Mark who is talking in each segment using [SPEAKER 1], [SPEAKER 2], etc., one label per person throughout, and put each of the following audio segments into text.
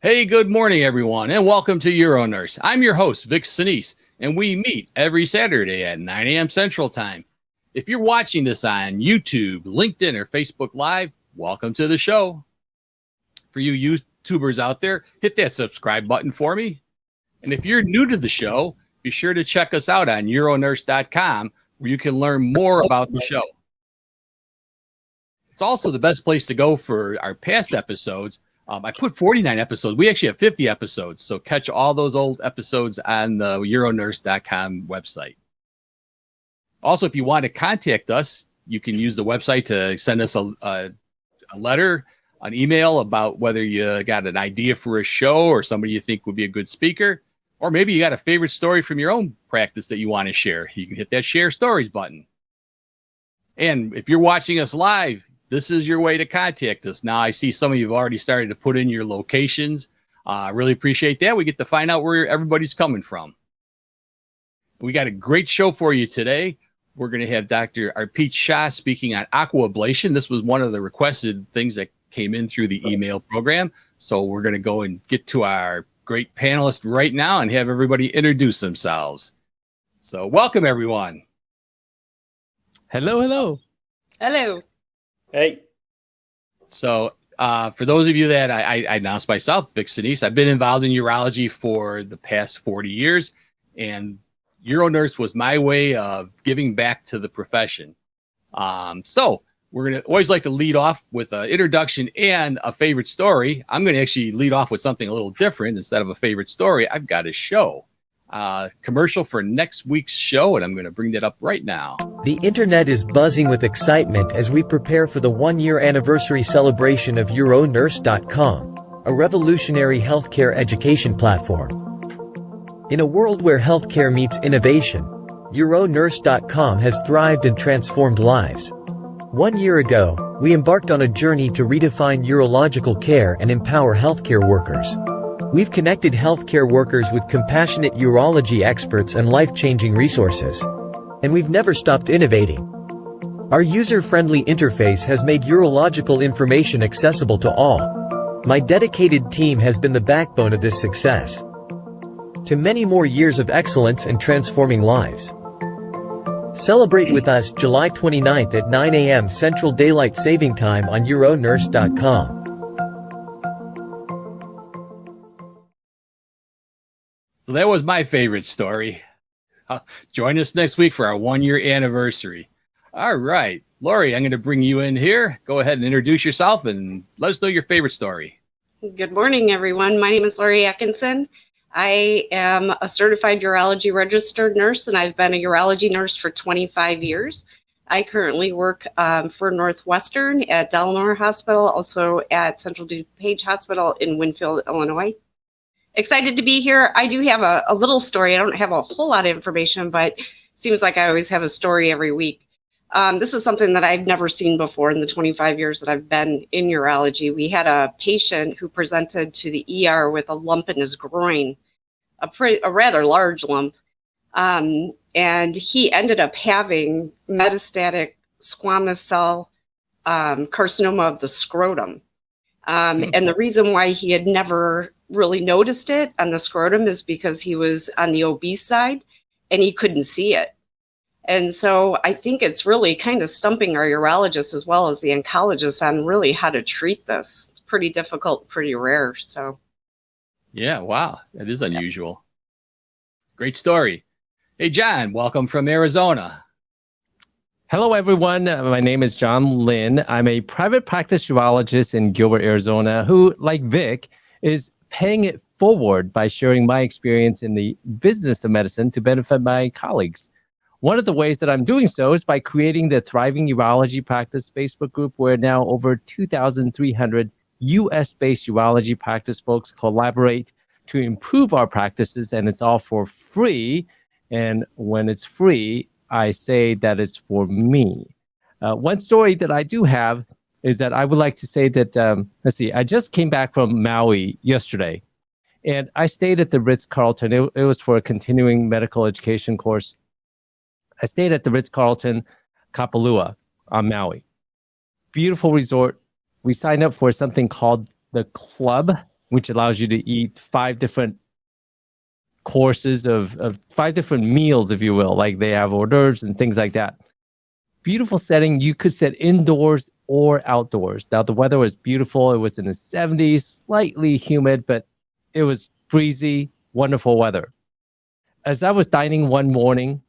[SPEAKER 1] Hey, good morning, everyone, and welcome to EuroNurse. I'm your host, Vic Sinise, and we meet every Saturday at 9 a.m. Central Time. If you're watching this on YouTube, LinkedIn, or Facebook Live, welcome to the show. For you YouTubers out there, hit that subscribe button for me. And if you're new to the show, be sure to check us out on euronurse.com, where you can learn more about the show. It's also the best place to go for our past episodes. I put 49 episodes. We actually have 50 episodes. So catch all those old episodes on the euronurse.com website. Also, if you want to contact us, you can use the website to send us a letter, an email about whether you got an idea for a show or somebody you think would be a good speaker, or maybe you got a favorite story from your own practice that you want to share. You can hit that share stories button. And if you're watching us live, this is your way to contact us. Now, I see some of you have already started to put in your locations. I really appreciate that. We get to find out where everybody's coming from. We got a great show for you today. We're going to have Dr. Arpeet Shah speaking on aquablation. This was one of the requested things that came in through the email program. So we're going to go and get to our great panelist right now and have everybody introduce themselves. So welcome, everyone.
[SPEAKER 2] Hello, hello.
[SPEAKER 3] Hello.
[SPEAKER 4] Hey.
[SPEAKER 1] So for those of you that I announced myself, Vic Sinise, I've been involved in urology for the past 40 years, and EuroNurse was my way of giving back to the profession. So we're going to always like to lead off with an introduction and a favorite story. I'm going to actually lead off with something a little different. Instead of a favorite story, I've got a show. Commercial for next week's show, and I'm going to bring that up right now.
[SPEAKER 5] The internet is buzzing with excitement as we prepare for the one-year anniversary celebration of EuroNurse.com, a revolutionary healthcare education platform. In a world where healthcare meets innovation, EuroNurse.com has thrived and transformed lives. 1 year ago, we embarked on a journey to redefine urological care and empower healthcare workers. We've connected healthcare workers with compassionate urology experts and life-changing resources. And we've never stopped innovating. Our user-friendly interface has made urological information accessible to all. My dedicated team has been the backbone of this success. To many more years of excellence and transforming lives. Celebrate with us July 29th at 9 a.m. Central Daylight Saving Time on EuroNurse.com.
[SPEAKER 1] So that was my favorite story. Join us next week for our 1-year anniversary. All right, Lori, I'm going to bring you in here. Go ahead and introduce yourself and let us know your favorite story.
[SPEAKER 3] Good morning, everyone. My name is Lori Atkinson. I am a certified urology registered nurse, and I've been a urology nurse for 25 years. I currently work for Northwestern at Delaware Hospital, also at Central DuPage Hospital in Winfield, Illinois. Excited to be here. I do have a little story. I don't have a whole lot of information, but it seems like I always have a story every week. This is something that I've never seen before in the 25 years that I've been in urology. We had a patient who presented to the ER with a lump in his groin, a rather large lump, and he ended up having metastatic squamous cell carcinoma of the scrotum. And the reason why he had never really noticed it on the scrotum is because he was on the obese side and he couldn't see it. And so I think it's really kind of stumping our urologists as well as the oncologists on really how to treat this. It's pretty difficult, pretty rare. So,
[SPEAKER 1] yeah, wow, that is unusual. Great story. Hey, John, welcome from Arizona.
[SPEAKER 2] Hello, everyone. My name is John Lin. I'm a private practice urologist in Gilbert, Arizona, who, like Vic, is paying it forward by sharing my experience in the business of medicine to benefit my colleagues. One of the ways that I'm doing so is by creating the Thriving Urology Practice Facebook group, where now over 2,300 US-based urology practice folks collaborate to improve our practices, and it's all for free. And when it's free, I say that it's for me. One story that I do have is that I would like to say that, I just came back from Maui yesterday, and I stayed at the Ritz-Carlton. It was for a continuing medical education course. I stayed at the Ritz-Carlton Kapalua on Maui. Beautiful resort. We signed up for something called the Club, which allows you to eat 5 different courses of 5 different meals, if you will. Like they have hors d'oeuvres and things like that. Beautiful setting. You could sit indoors or outdoors. Now, the weather was beautiful. It was in the 70s, slightly humid, but it was breezy, wonderful weather. As I was dining one morning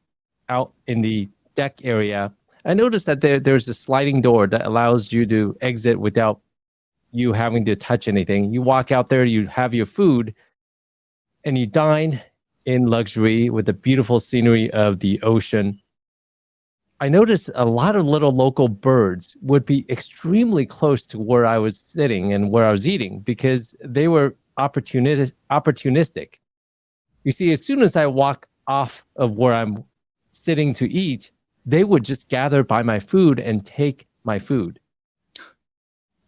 [SPEAKER 2] out in the deck area, I noticed that there's a sliding door that allows you to exit without you having to touch anything. You walk out there, you have your food, and you dine in luxury with the beautiful scenery of the ocean. I noticed a lot of little local birds would be extremely close to where I was sitting and where I was eating because they were opportunistic. You see, as soon as I walk off of where I'm sitting to eat, they would just gather by my food and take my food.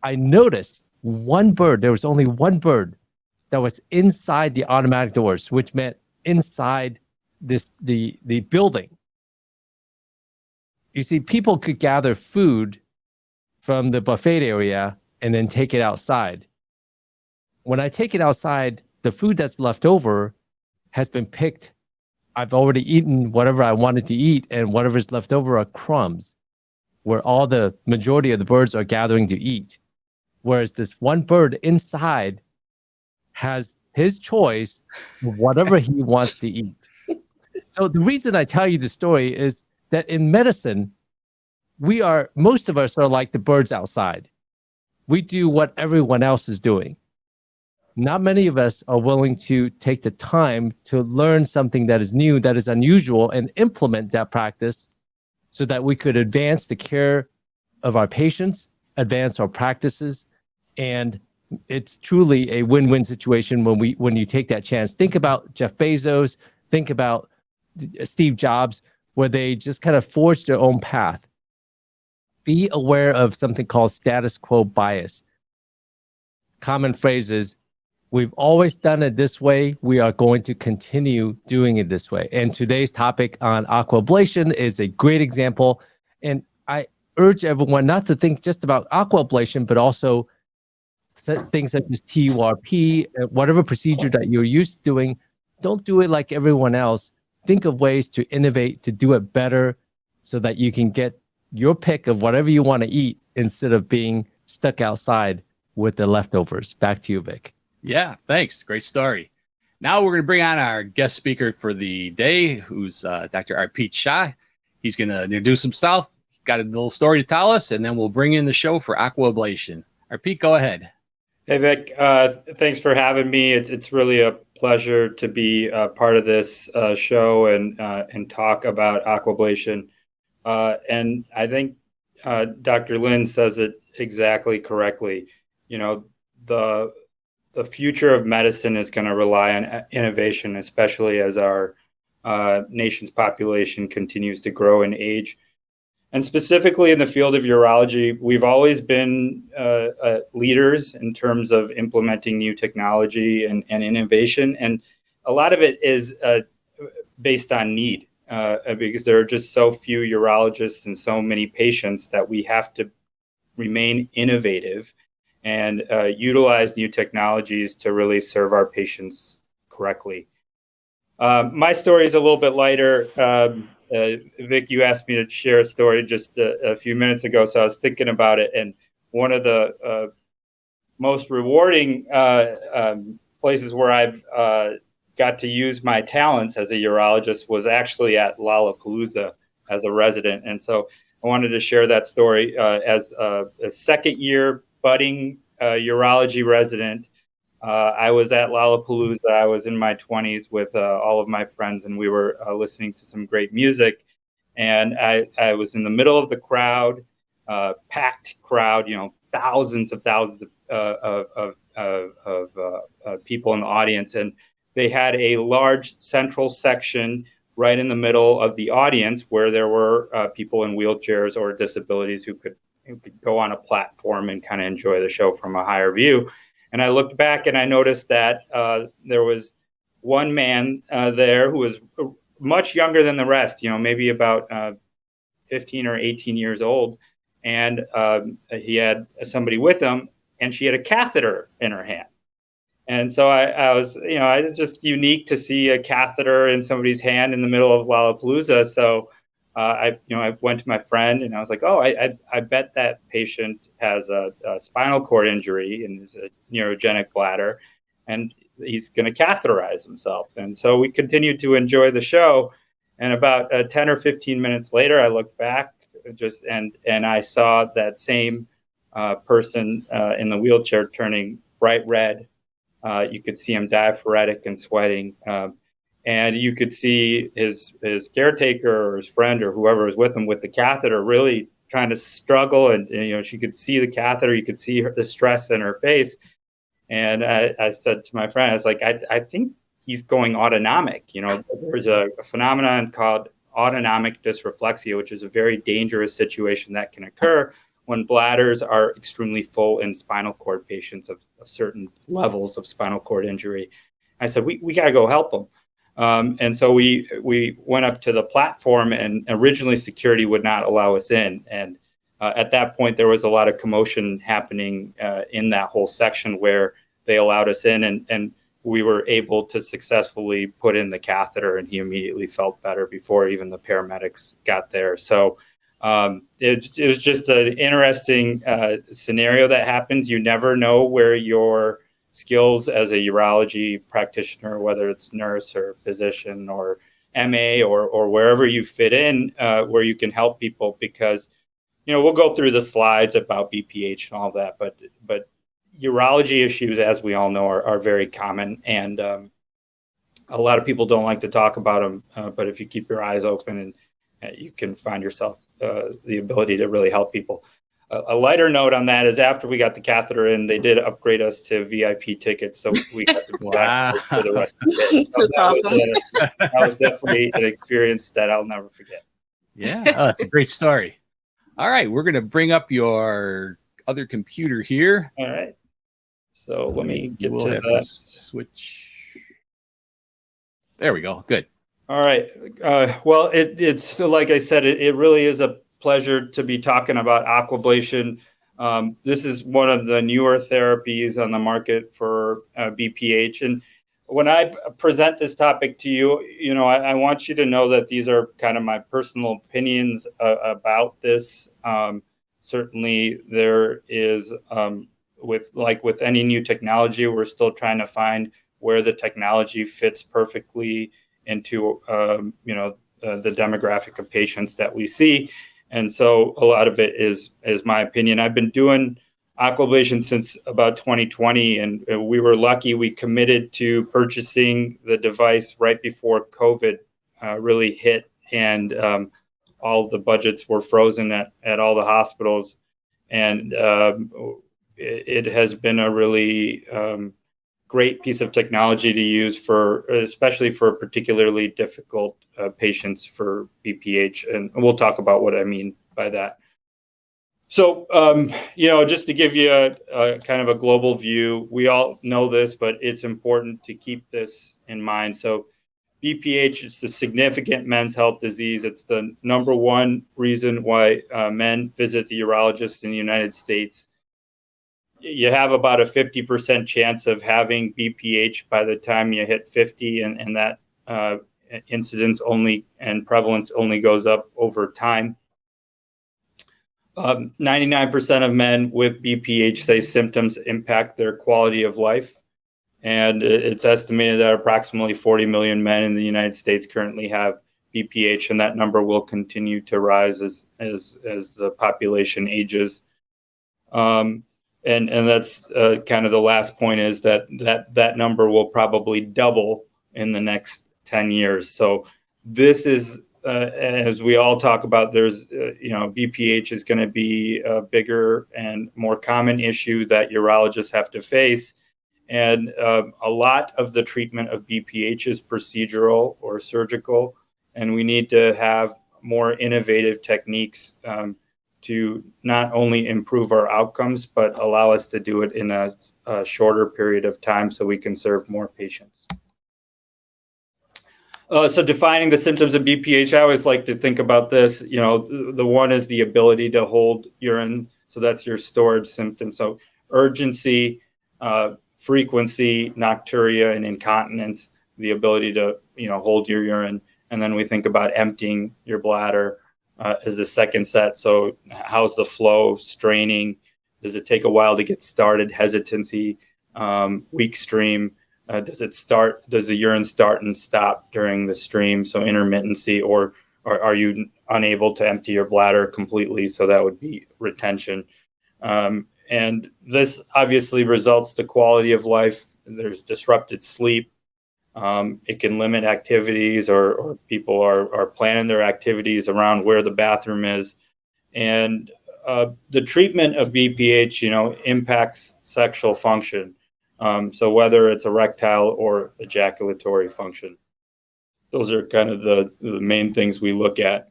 [SPEAKER 2] I noticed one bird, there was only one bird that was inside the automatic doors, which meant inside the building. You see, people could gather food from the buffet area and then take it outside. When I take it outside, the food that's left over has been picked. I've already eaten whatever I wanted to eat, and whatever's left over are crumbs, where all the majority of the birds are gathering to eat. Whereas this one bird inside has his choice of whatever he wants to eat. So the reason I tell you the story is that in medicine, most of us are like the birds outside. We do what everyone else is doing. Not many of us are willing to take the time to learn something that is new, that is unusual, and implement that practice so that we could advance the care of our patients, advance our practices, and it's truly a win-win situation when you take that chance. Think about Jeff Bezos, think about Steve Jobs, where they just kind of forged their own path. Be aware of something called status quo bias. Common phrases, we've always done it this way. We are going to continue doing it this way. And today's topic on aquablation is a great example. And I urge everyone not to think just about aquablation, but also things such as TURP, whatever procedure that you're used to doing. Don't do it like everyone else. Think of ways to innovate, to do it better so that you can get your pick of whatever you want to eat instead of being stuck outside with the leftovers. Back to you, Vic.
[SPEAKER 1] Yeah, thanks. Great story. Now we're going to bring on our guest speaker for the day, who's Dr. Arpeet Shah. He's going to introduce himself, got a little story to tell us, and then we'll bring in the show for aquablation. Arpeet, go ahead.
[SPEAKER 4] Hey, Vic. Thanks for having me. It's really a pleasure to be part of this show and talk about aquablation. And I think Dr. Lin says it exactly correctly. You know, the future of medicine is going to rely on innovation, especially as our nation's population continues to grow in age. And specifically in the field of urology, we've always been leaders in terms of implementing new technology and innovation. And a lot of it is based on need because there are just so few urologists and so many patients that we have to remain innovative and utilize new technologies to really serve our patients correctly. My story is a little bit lighter. Vic, you asked me to share a story just a few minutes ago, so I was thinking about it. And one of the most rewarding places where I've got to use my talents as a urologist was actually at Lollapalooza as a resident. And so I wanted to share that story as a second-year budding urology resident. I was at Lollapalooza. I was in my 20s with all of my friends, and we were listening to some great music. And I was in the middle of the crowd, packed crowd, thousands of people in the audience. And they had a large central section right in the middle of the audience where there were people in wheelchairs or disabilities who could go on a platform and kind of enjoy the show from a higher view. And I looked back and I noticed that there was one man there who was much younger than the rest, maybe about 15 or 18 years old. And he had somebody with him, and she had a catheter in her hand. And so I was, I was just unique to see a catheter in somebody's hand in the middle of Lollapalooza. So I went to my friend and I was like, oh, I bet that patient has a spinal cord injury and is a neurogenic bladder, and he's going to catheterize himself. And so we continued to enjoy the show. And about 10 or 15 minutes later, I looked back and I saw that same person in the wheelchair turning bright red. You could see him diaphoretic and sweating. And you could see his caretaker or his friend or whoever was with him with the catheter really trying to struggle. And she could see the catheter. You could see the stress in her face. And I said to my friend, I was like, I think he's going autonomic. There's a phenomenon called autonomic dysreflexia, which is a very dangerous situation that can occur when bladders are extremely full in spinal cord patients of certain levels of spinal cord injury. I said, we got to go help them. And so we went up to the platform, and originally security would not allow us in. And at that point, there was a lot of commotion happening in that whole section where they allowed us in, and we were able to successfully put in the catheter, and he immediately felt better before even the paramedics got there. So it was just an interesting scenario that happens. You never know where your skills as a urology practitioner, whether it's nurse or physician or MA or wherever you fit in, where you can help people, because, we'll go through the slides about BPH and all that, but urology issues, as we all know, are very common, and a lot of people don't like to talk about them, but if you keep your eyes open, and you can find yourself the ability to really help people. A lighter note on that is after we got the catheter in, they did upgrade us to VIP tickets, so we got to go back for the rest of the day. So that was definitely an experience that I'll never forget.
[SPEAKER 1] Yeah, that's a great story. All right, we're going to bring up your other computer here.
[SPEAKER 4] All right. So let me get to
[SPEAKER 1] that.
[SPEAKER 4] that.
[SPEAKER 1] Switch. There we go. Good.
[SPEAKER 4] All right. Well, it's like I said, it really is a pleasure to be talking about aquablation. This is one of the newer therapies on the market for BPH. And when I present this topic to you, I want you to know that these are kind of my personal opinions about this. Certainly, there is, with any new technology, we're still trying to find where the technology fits perfectly into the demographic of patients that we see. And so a lot of it is my opinion. I've been doing aquablation since about 2020, and we were lucky. We committed to purchasing the device right before COVID really hit, and all the budgets were frozen at all the hospitals. And it has been a really great piece of technology to use especially for particularly difficult patients for BPH. And we'll talk about what I mean by that. So, just to give you a kind of a global view, we all know this, but it's important to keep this in mind. So BPH is the significant men's health disease. It's the number one reason why men visit the urologist in the United States. You have about a 50% chance of having BPH by the time you hit 50, and that incidence and prevalence only goes up over time. 99% of men with BPH say symptoms impact their quality of life. And it's estimated that approximately 40 million men in the United States currently have BPH, and that number will continue to rise as the population ages. And that's kind of the last point, is that number will probably double in the next 10 years. So this is, as we all talk about, there's, BPH is going to be a bigger and more common issue that urologists have to face. And a lot of the treatment of BPH is procedural or surgical, and we need to have more innovative techniques to not only improve our outcomes, but allow us to do it in a shorter period of time so we can serve more patients. So defining the symptoms of BPH, I always like to think about this. The one is the ability to hold urine. So that's your storage symptom. So urgency, frequency, nocturia, and incontinence, the ability to, hold your urine. And then we think about emptying your bladder as the second set. So how's the flow, straining? Does it take a while to get started? Hesitancy, weak stream. Does the urine start and stop during the stream? So intermittency, or are you unable to empty your bladder completely? So that would be retention. And this obviously results to quality of life. There's disrupted sleep. It can limit activities, or people are planning their activities around where the bathroom is. And the treatment of BPH, impacts sexual function. So whether it's erectile or ejaculatory function, those are kind of the main things we look at.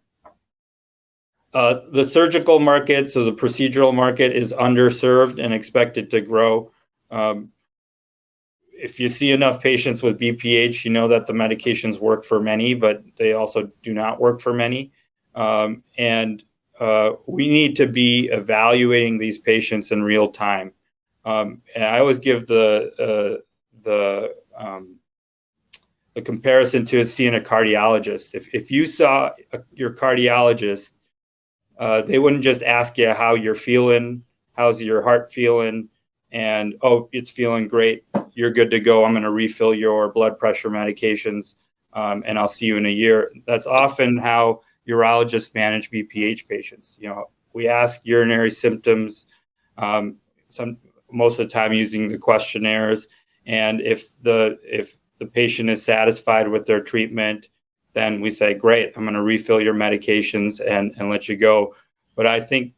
[SPEAKER 4] The surgical market, so the procedural market, is underserved and expected to grow. If you see enough patients with BPH, you know that the medications work for many, but they also do not work for many. And we need to be evaluating these patients in real time. And I always give the comparison to seeing a cardiologist. If you saw your cardiologist, they wouldn't just ask you how you're feeling, how's your heart feeling, and, oh, it's feeling great, you're good to go, I'm going to refill your blood pressure medications, and I'll see you in a year. That's often how urologists manage BPH patients. We ask urinary symptoms, most of the time using the questionnaires, and if the patient is satisfied with their treatment, then we say, great, I'm going to refill your medications and let you go. But I think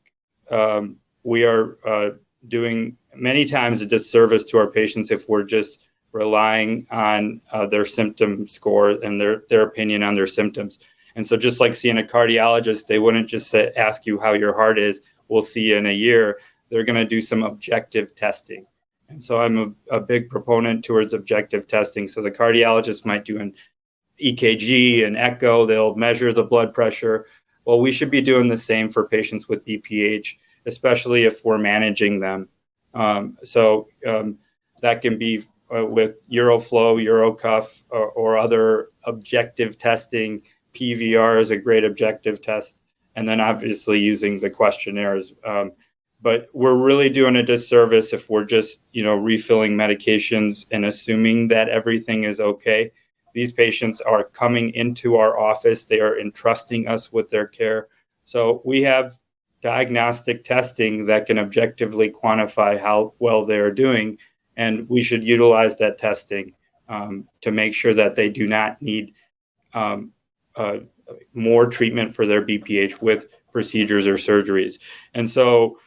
[SPEAKER 4] we are doing many times a disservice to our patients if we're just relying on their symptom score and their opinion on their symptoms. And so just like seeing a cardiologist, they wouldn't just ask you how your heart is, we'll see you in a year. They're going to do some objective testing. And so I'm a big proponent towards objective testing. So the cardiologist might do an EKG and echo, they'll measure the blood pressure. Well, we should be doing the same for patients with BPH, especially if we're managing them. So that can be with Euroflow, Eurocuff, or other objective testing. PVR is a great objective test. And then obviously using the questionnaires. But we're really doing a disservice if we're just, refilling medications and assuming that everything is okay. These patients are coming into our office. They are entrusting us with their care. So we have diagnostic testing that can objectively quantify how well they are doing. And we should utilize that testing to make sure that they do not need more treatment for their BPH with procedures or surgeries. And so,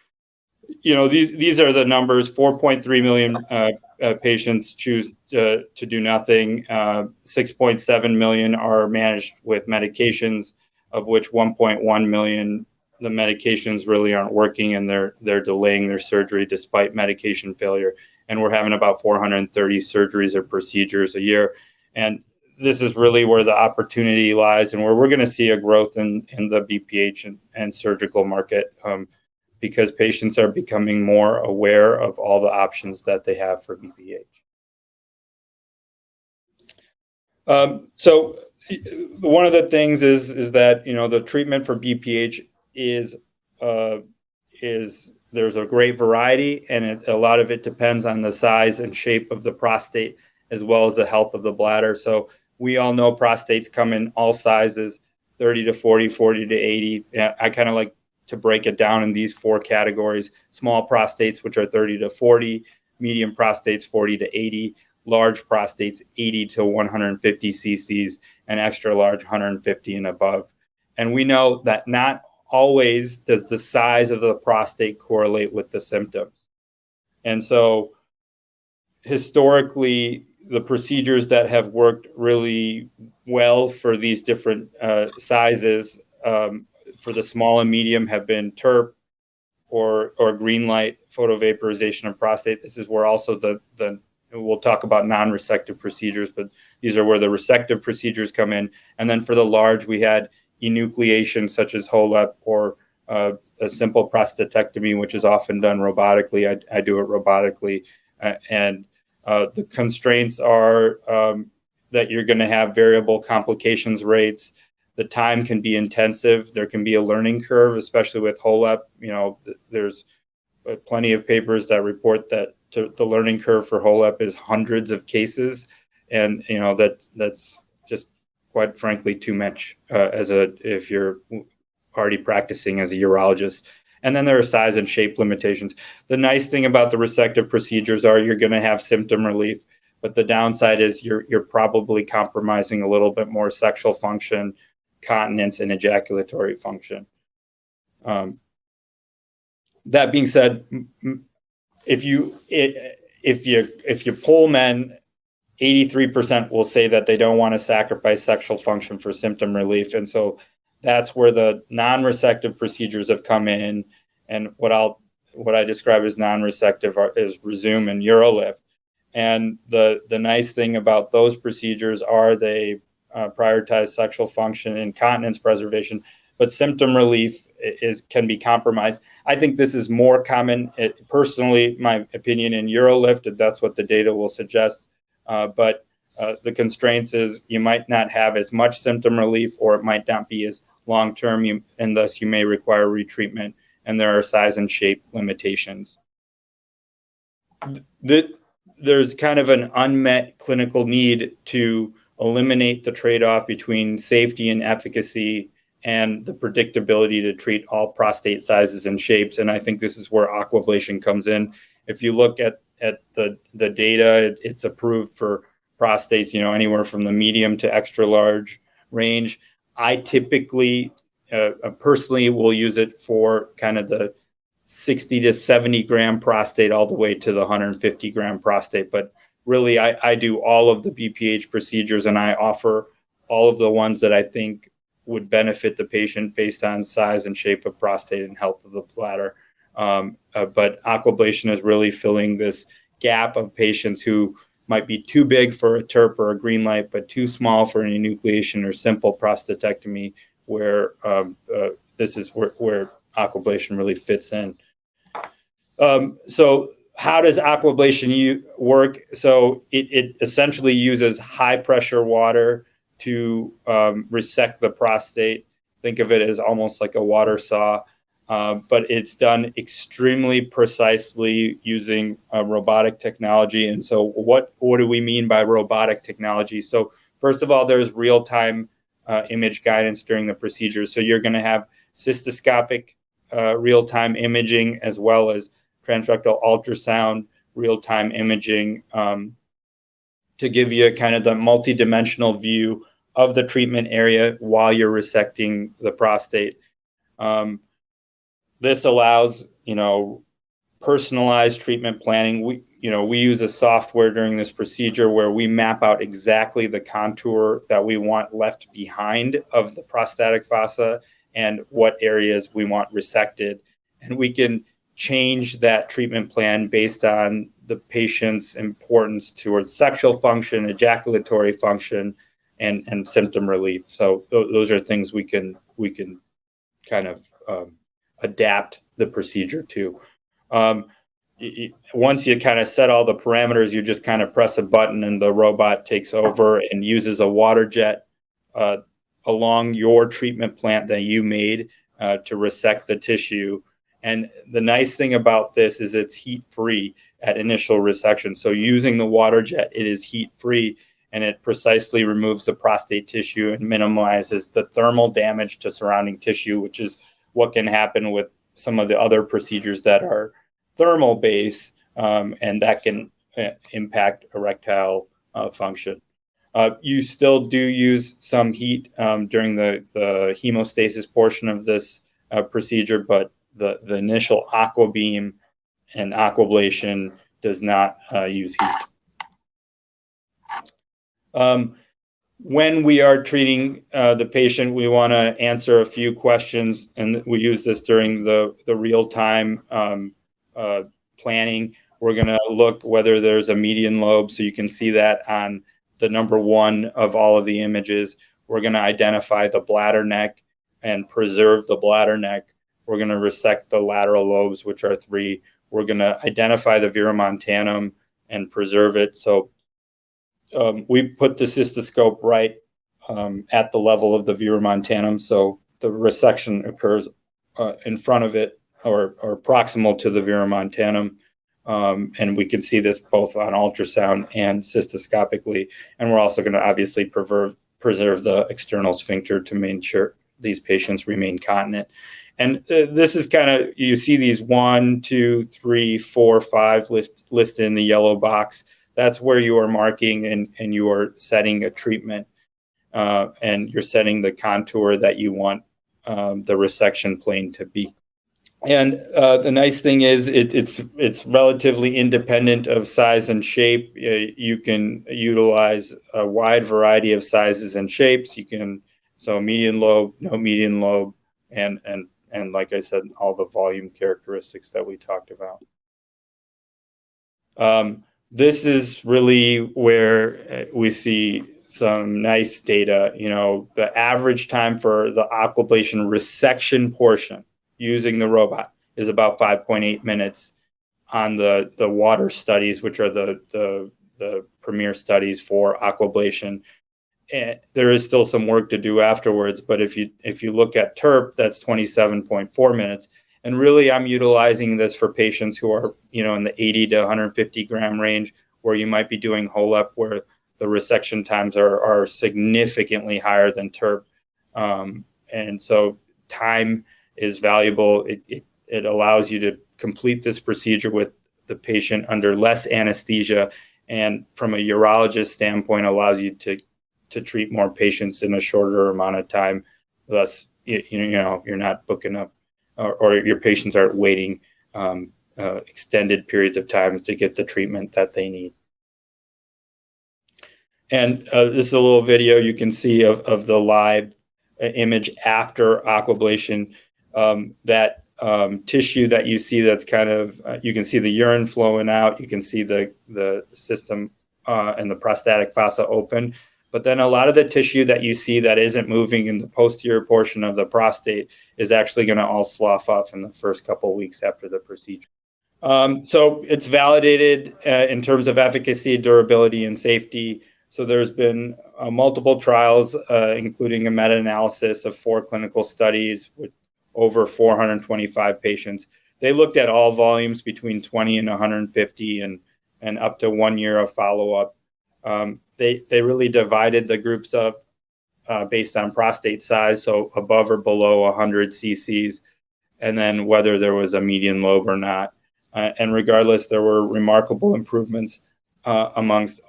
[SPEAKER 4] these are the numbers. 4.3 million patients choose to do nothing. 6.7 million are managed with medications, of which 1.1 million, the medications really aren't working and they're delaying their surgery despite medication failure. And we're having about 430 surgeries or procedures a year. And this is really where the opportunity lies and where we're going to see a growth in the BPH and surgical market, because patients are becoming more aware of all the options that they have for BPH. So one of the things is that, the treatment for BPH is there's a great variety, and a lot of it depends on the size and shape of the prostate as well as the health of the bladder. So we all know prostates come in all sizes, 30 to 40, 40 to 80. I kind of like to break it down in these four categories: small prostates, which are 30 to 40, medium prostates, 40 to 80, large prostates, 80 to 150 cc's, and extra large, 150 and above. And we know that not always does the size of the prostate correlate with the symptoms. And so historically, the procedures that have worked really well for these different sizes, for the small and medium, have been TURP or green light photovaporization of prostate. This is where also we'll talk about non-resective procedures, but these are where the resective procedures come in. And then for the large, we had enucleation such as HOLEP or a simple prostatectomy, which is often done robotically. I do it robotically. And The constraints are that you're going to have variable complications rates. The time can be intensive. There can be a learning curve, especially with HOLEP. There's plenty of papers that report that the learning curve for HOLEP is hundreds of cases, and that's just quite frankly too much if you're already practicing as a urologist. And then there are size and shape limitations. The nice thing about the resective procedures are you're going to have symptom relief, but the downside is you're probably compromising a little bit more sexual function, continence, and ejaculatory function. That being said, if you poll men, 83% will say that they don't want to sacrifice sexual function for symptom relief, and so that's where the non-resective procedures have come in. And what I describe as non-resective is Resume and Urolift. And the nice thing about those procedures are they prioritize sexual function and continence preservation, but symptom relief can be compromised. I think this is more common, personally, my opinion, in Urolift, and that's what the data will suggest. But the constraints is you might not have as much symptom relief, or it might not be as long-term, and thus you may require retreatment, and there are size and shape limitations. There's kind of an unmet clinical need to eliminate the trade-off between safety and efficacy and the predictability to treat all prostate sizes and shapes, and I think this is where aquablation comes in. If you look at the data, it's approved for prostates, anywhere from the medium to extra large range. I typically, personally, will use it for kind of the 60 to 70 gram prostate all the way to the 150 gram prostate. But really, I do all of the BPH procedures, and I offer all of the ones that I think would benefit the patient based on size and shape of prostate and health of the bladder. But aquablation is really filling this gap of patients who might be too big for a TURP or a green light, but too small for an enucleation or simple prostatectomy, where this is where aquablation really fits in. So how does aquablation work? So it essentially uses high pressure water to resect the prostate. Think of it as almost like a water saw. But it's done extremely precisely using robotic technology. And so what do we mean by robotic technology? So first of all, there's real-time image guidance during the procedure. So you're going to have cystoscopic real-time imaging, as well as transrectal ultrasound real-time imaging, to give you kind of the multidimensional view of the treatment area while you're resecting the prostate. This allows, personalized treatment planning. We use a software during this procedure where we map out exactly the contour that we want left behind of the prostatic fossa and what areas we want resected. And we can change that treatment plan based on the patient's importance towards sexual function, ejaculatory function, and symptom relief. So those are things we can kind of adapt the procedure to. Once you kind of set all the parameters, you just kind of press a button and the robot takes over and uses a water jet along your treatment plan that you made to resect the tissue. And the nice thing about this is it's heat-free at initial resection. So using the water jet, it is heat-free, and it precisely removes the prostate tissue and minimizes the thermal damage to surrounding tissue, which is what can happen with some of the other procedures that are thermal based, and that can impact erectile function. You still do use some heat during the hemostasis portion of this procedure, but the initial aqua beam and aquablation does not use heat. When we are treating the patient, we want to answer a few questions, and we use this during the real-time planning. We're going to look whether there's a median lobe, so you can see that on the number 1 of all of the images. We're going to identify the bladder neck and preserve the bladder neck. We're going to resect the lateral lobes, which are 3. We're going to identify the viramontanum, and preserve it. So we put the cystoscope right at the level of the verumontanum, so the resection occurs in front of it or proximal to the verumontanum. And we can see this both on ultrasound and cystoscopically. And we're also going to obviously preserve the external sphincter to make sure these patients remain continent. And this is kind of, you see these 1, 2, 3, 4, 5 listed in the yellow box. That's where you are marking and you are setting a treatment, and you're setting the contour that you want the resection plane to be. And the nice thing is it's relatively independent of size and shape. You can utilize a wide variety of sizes and shapes. So median lobe, no median lobe, and like I said, all the volume characteristics that we talked about. This is really where we see some nice data. The average time for the aquablation resection portion using the robot is about 5.8 minutes on the water studies, which are the premier studies for aquablation. And there is still some work to do afterwards, but if you look at TURP, that's 27.4 minutes. And really, I'm utilizing this for patients who are, in the 80 to 150 gram range, where you might be doing HOLEP, where the resection times are significantly higher than TURP. And so time is valuable. It allows you to complete this procedure with the patient under less anesthesia, and from a urologist standpoint, allows you to treat more patients in a shorter amount of time. Thus, you're not booking up, or your patients aren't waiting extended periods of time to get the treatment that they need. And this is a little video you can see of the live image after aquablation. That tissue that you see, that's kind of, you can see the urine flowing out, you can see the system and the prostatic fossa open. But then a lot of the tissue that you see that isn't moving in the posterior portion of the prostate is actually going to all slough off in the first couple of weeks after the procedure. So it's validated in terms of efficacy, durability, and safety. So there's been multiple trials, including a meta-analysis of 4 clinical studies with over 425 patients. They looked at all volumes between 20 and 150 and up to 1 year of follow-up. They really divided the groups up based on prostate size, so above or below 100 cc's, and then whether there was a median lobe or not. And regardless, there were remarkable improvements amongst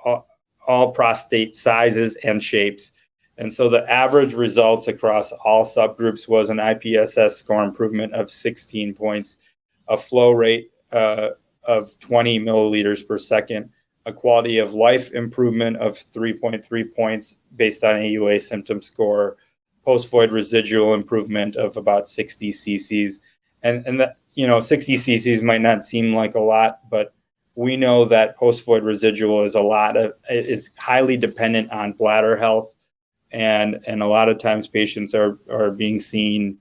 [SPEAKER 4] all prostate sizes and shapes. And so the average results across all subgroups was an IPSS score improvement of 16 points, a flow rate of 20 milliliters per second, a quality of life improvement of 3.3 points based on AUA symptom score, post-void residual improvement of about 60 cc's. And that, 60 cc's might not seem like a lot, but we know that post-void residual is highly dependent on bladder health. And a lot of times patients are being seen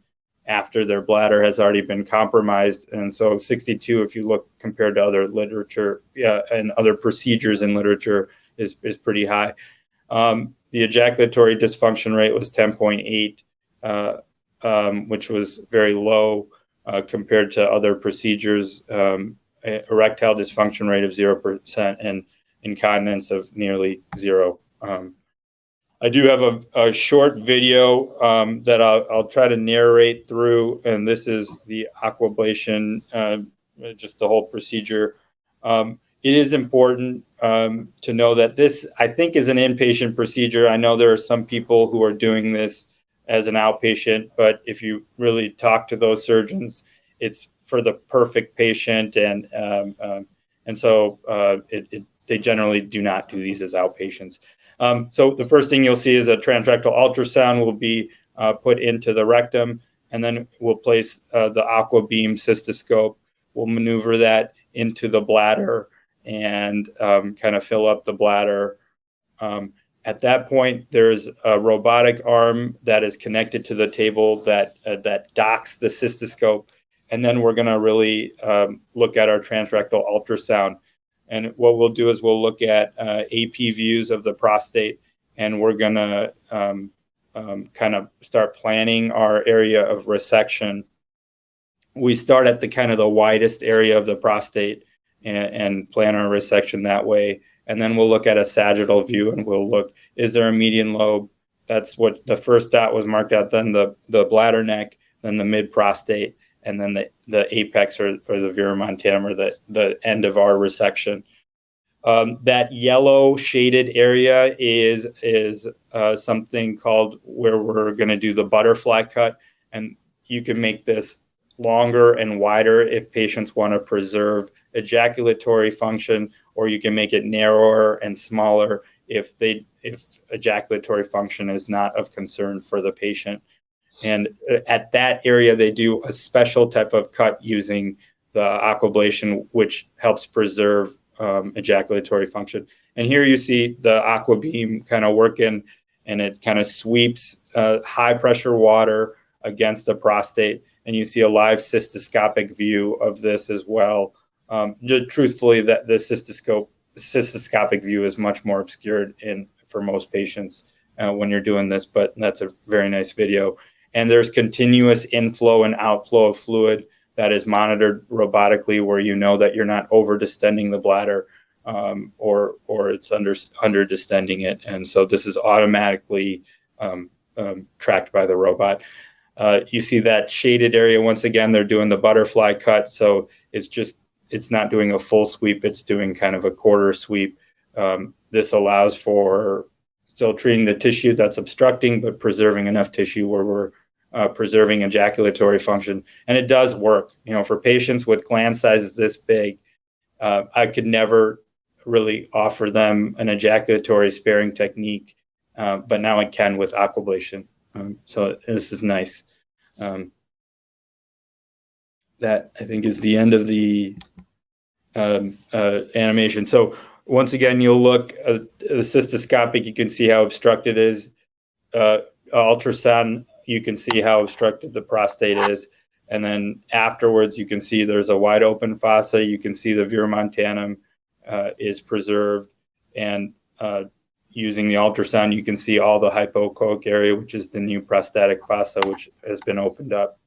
[SPEAKER 4] after their bladder has already been compromised. And so 62, if you look compared to other literature and other procedures in literature, is pretty high. The ejaculatory dysfunction rate was 10.8, which was very low compared to other procedures. Erectile dysfunction rate of 0% and incontinence of nearly 0. I do have a short video that I'll try to narrate through, and this is the aquablation, just the whole procedure. It is important to know that this, I think, is an inpatient procedure. I know there are some people who are doing this as an outpatient, but if you really talk to those surgeons, it's for the perfect patient, and so they generally do not do these as outpatients. So the first thing you'll see is a transrectal ultrasound will be put into the rectum, and then we'll place the aqua beam cystoscope. We'll maneuver that into the bladder and kind of fill up the bladder. At that point, there's a robotic arm that is connected to the table that docks the cystoscope. And then we're going to really look at our transrectal ultrasound. And what we'll do is we'll look at AP views of the prostate, and we're going to kind of start planning our area of resection. We start at the kind of the widest area of the prostate and plan our resection that way. And then we'll look at a sagittal view, and we'll look, is there a median lobe? That's what the first dot was marked out, then the bladder neck, then the mid prostate, and then the apex or the verumontanum, or the end of our resection. That yellow shaded area is something called where we're going to do the butterfly cut. And you can make this longer and wider if patients want to preserve ejaculatory function, or you can make it narrower and smaller if ejaculatory function is not of concern for the patient. And at that area, they do a special type of cut using the aquablation, which helps preserve ejaculatory function. And here you see the aqua beam kind of working, and it kind of sweeps high pressure water against the prostate. And you see a live cystoscopic view of this as well. Truthfully, that the cystoscopic view is much more obscured for most patients when you're doing this, but that's a very nice video. And there's continuous inflow and outflow of fluid that is monitored robotically, where you know that you're not over distending the bladder or it's under distending it. And so this is automatically tracked by the robot. You see that shaded area, once again, they're doing the butterfly cut. So it's not doing a full sweep, it's doing kind of a quarter sweep. This allows for still treating the tissue that's obstructing, but preserving enough tissue where we're preserving ejaculatory function. And it does work. For patients with gland sizes this big, I could never really offer them an ejaculatory sparing technique, but now I can with aquablation. So this is nice. That, I think, is the end of the animation. So once again, you'll look at the cystoscopic, you can see how obstructed it is. Ultrasound, you can see how obstructed the prostate is. And then afterwards, you can see there's a wide open fossa. You can see the verumontanum is preserved. And using the ultrasound, you can see all the hypoechoic area, which is the new prostatic fossa, which has been opened up.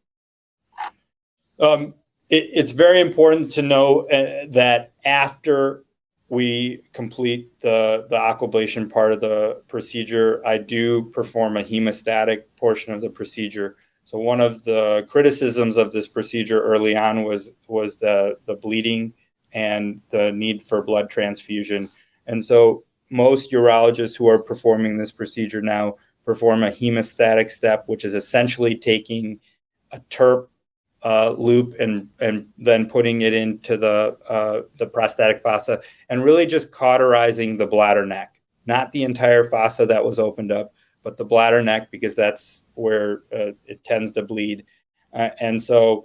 [SPEAKER 4] It's very important to know that after we complete the aquablation part of the procedure, I do perform a hemostatic portion of the procedure. So one of the criticisms of this procedure early on was the bleeding and the need for blood transfusion. And so most urologists who are performing this procedure now perform a hemostatic step, which is essentially taking a TERP loop and then putting it into the prostatic fossa and really just cauterizing the bladder neck, not the entire fossa that was opened up, but the bladder neck, because that's where it tends to bleed. And so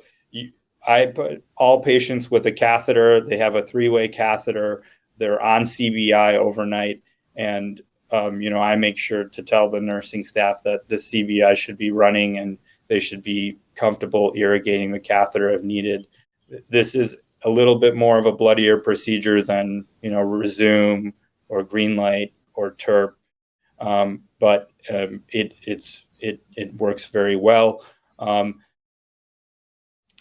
[SPEAKER 4] I put all patients with a catheter. They have a 3-way catheter. They're on CBI overnight. And, I make sure to tell the nursing staff that the CBI should be running and they should be comfortable irrigating the catheter if needed. This is a little bit more of a bloodier procedure than, Resume or Greenlight or TERP. But it works very well.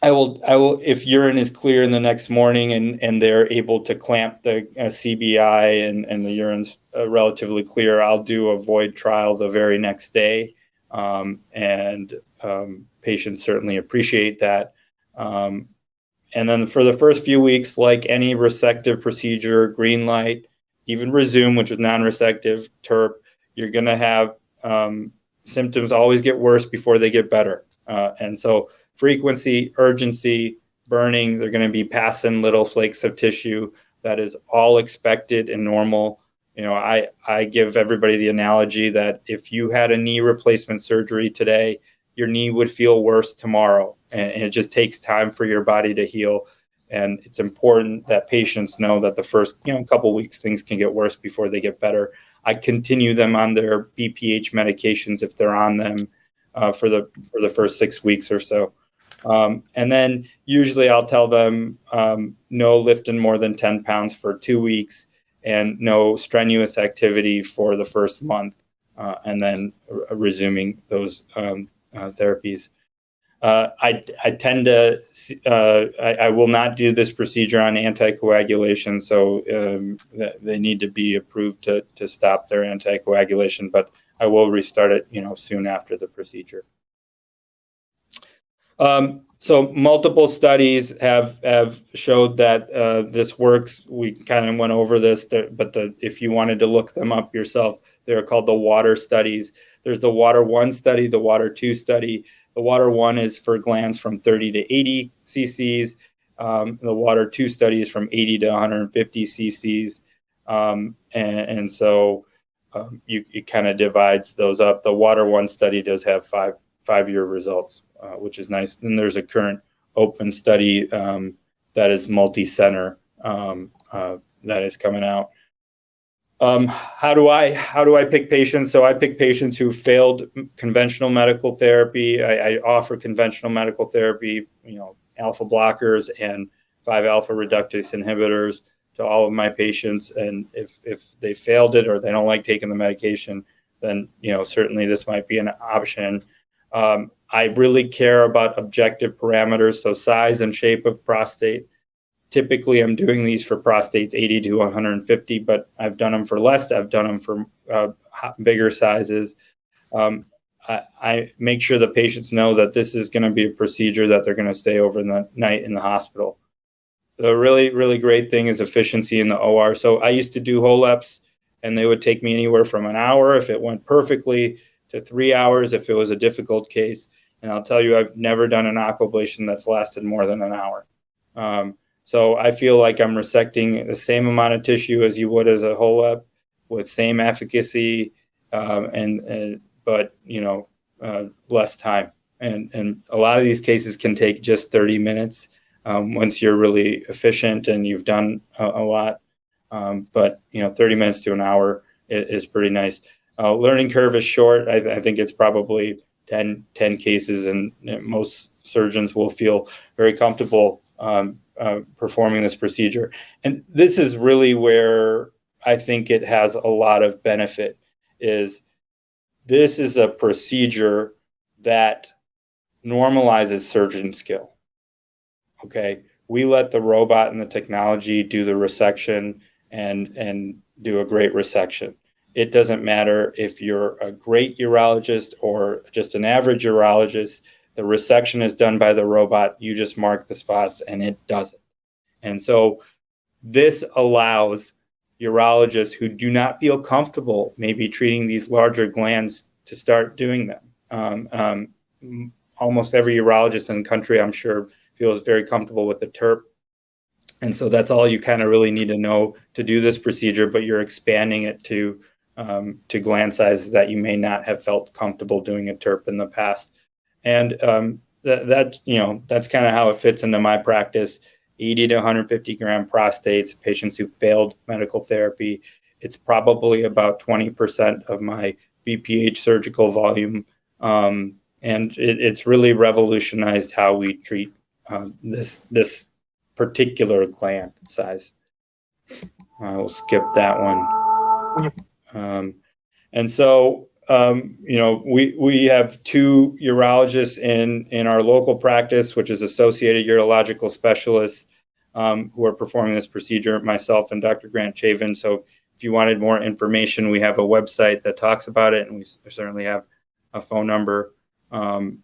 [SPEAKER 4] I will, if urine is clear in the next morning and they're able to clamp the CBI and the urine's relatively clear, I'll do a void trial the very next day. Patients certainly appreciate that. And then for the first few weeks, like any resective procedure, green light, even Resume, which is non-resective, TERP, you're going to have symptoms always get worse before they get better. And so frequency, urgency, burning, they're going to be passing little flakes of tissue. That is all expected and normal. I give everybody the analogy that if you had a knee replacement surgery today, your knee would feel worse tomorrow. And it just takes time for your body to heal. And it's important that patients know that the first couple weeks, things can get worse before they get better. I continue them on their BPH medications if they're on them for the first 6 weeks or so. And then usually I'll tell them no lifting more than 10 pounds for 2 weeks and no strenuous activity for the first month, and then resuming those therapies. I tend to, I will not do this procedure on anticoagulation, so they need to be approved to stop their anticoagulation, but I will restart it, soon after the procedure. So multiple studies have showed that this works. We kind of went over this, but if you wanted to look them up yourself, they're called the water studies. There's the water 1 study, the water 2 study. The water 1 is for glands from 30 to 80 cc's. The water 2 study is from 80 to 150 cc's. And so it kind of divides those up. The water 1 study does have five-year results, which is nice. And there's a current open study that is multi-center that is coming out. How do I pick patients? So I pick patients who failed conventional medical therapy. I offer conventional medical therapy, alpha blockers and 5-alpha reductase inhibitors to all of my patients. And if they failed it or they don't like taking the medication, then certainly this might be an option. I really care about objective parameters, so size and shape of prostate. Typically, I'm doing these for prostates 80 to 150, but I've done them for less. I've done them for bigger sizes. I make sure the patients know that this is going to be a procedure that they're going to stay over the night in the hospital. The really, really great thing is efficiency in the OR. So I used to do HOLEPs, and they would take me anywhere from an hour if it went perfectly to 3 hours if it was a difficult case. And I'll tell you, I've never done an aquablation that's lasted more than an hour. So I feel like I'm resecting the same amount of tissue as you would as a HOLEP with same efficacy, but less time. And a lot of these cases can take just 30 minutes once you're really efficient and you've done a lot. But 30 minutes to an hour is pretty nice. Learning curve is short. I think it's probably 10 cases, and most surgeons will feel very comfortable performing this procedure. And this is really where I think it has a lot of benefit. Is this is a procedure that normalizes surgeon skill. Okay, we let the robot and the technology do the resection and do a great resection. It doesn't matter if you're a great urologist or just an average urologist. The resection is done by the robot. You just mark the spots and it does it. And so this allows urologists who do not feel comfortable maybe treating these larger glands to start doing them. Almost every urologist in the country, I'm sure, feels very comfortable with the TURP. And so that's all you kind of really need to know to do this procedure, but you're expanding it to gland sizes that you may not have felt comfortable doing a TURP in the past. And that's kind of how it fits into my practice. 80 to 150 gram prostates, patients who failed medical therapy. It's probably about 20% of my BPH surgical volume. And it's really revolutionized how we treat this particular gland size. I will skip that one. And so, we have 2 urologists in our local practice, which is associated urological specialists who are performing this procedure, myself and Dr. Grant Chavin. So if you wanted more information, we have a website that talks about it, and we certainly have a phone number. I'm